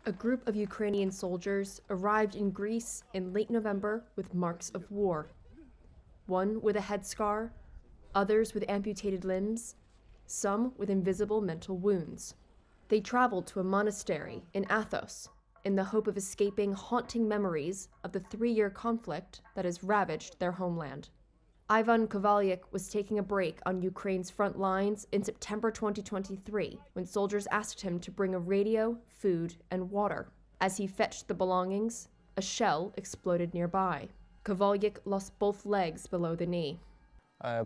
A group of Ukrainian soldiers arrived in Greece in late November with marks of war. One with a headscar, others with amputated limbs, some with invisible mental wounds. They traveled to a monastery in Athos in the hope of escaping haunting memories of the 3-year conflict that has ravaged their homeland. Ivan Kovalyuk was taking a break on Ukraine's front lines in September 2023 when soldiers asked him to bring a radio, food, and water. As he fetched the belongings, a shell exploded nearby. Kovalyuk lost both legs below the knee. I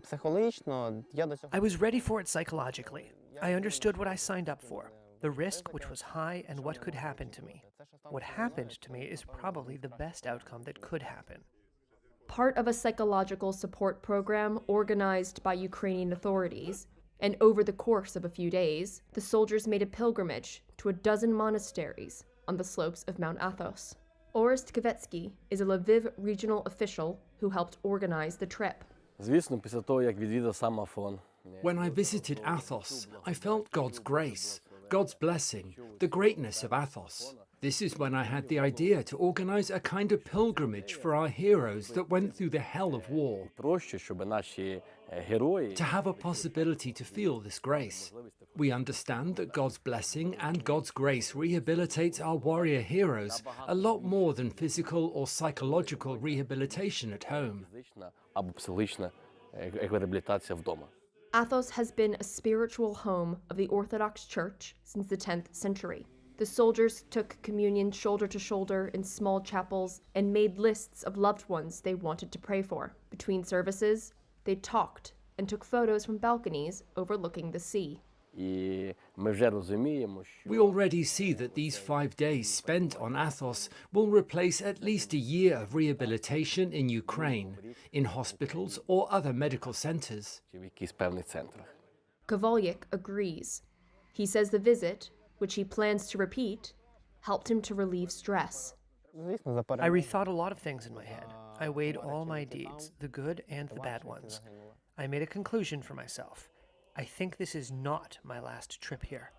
was ready for it psychologically. I understood what I signed up for, the risk which was high and what could happen to me. What happened to me is probably the best outcome that could happen. Part of a psychological support program organized by Ukrainian authorities, and over the course of a few days, the soldiers made a pilgrimage to a dozen monasteries on the slopes of Mount Athos. Orest Kvetsky is a Lviv regional official who helped organize the trip. When I visited Athos, I felt God's grace, God's blessing, the greatness of Athos. This is when I had the idea to organize a kind of pilgrimage for our heroes that went through the hell of war, to have a possibility to feel this grace. We understand that God's blessing and God's grace rehabilitates our warrior heroes a lot more than physical or psychological rehabilitation at home. Athos has been a spiritual home of the Orthodox Church since the 10th century. The soldiers took communion shoulder to shoulder in small chapels and made lists of loved ones they wanted to pray for. Between services, they talked and took photos from balconies overlooking the sea. We already see that these 5 days spent on Athos will replace at least a year of rehabilitation in Ukraine, in hospitals or other medical centers. Kovalyuk agrees. He says the visit, which he plans to repeat, helped him to relieve stress. I rethought a lot of things in my head. I weighed all my deeds, the good and the bad ones. I made a conclusion for myself. I think this is not my last trip here.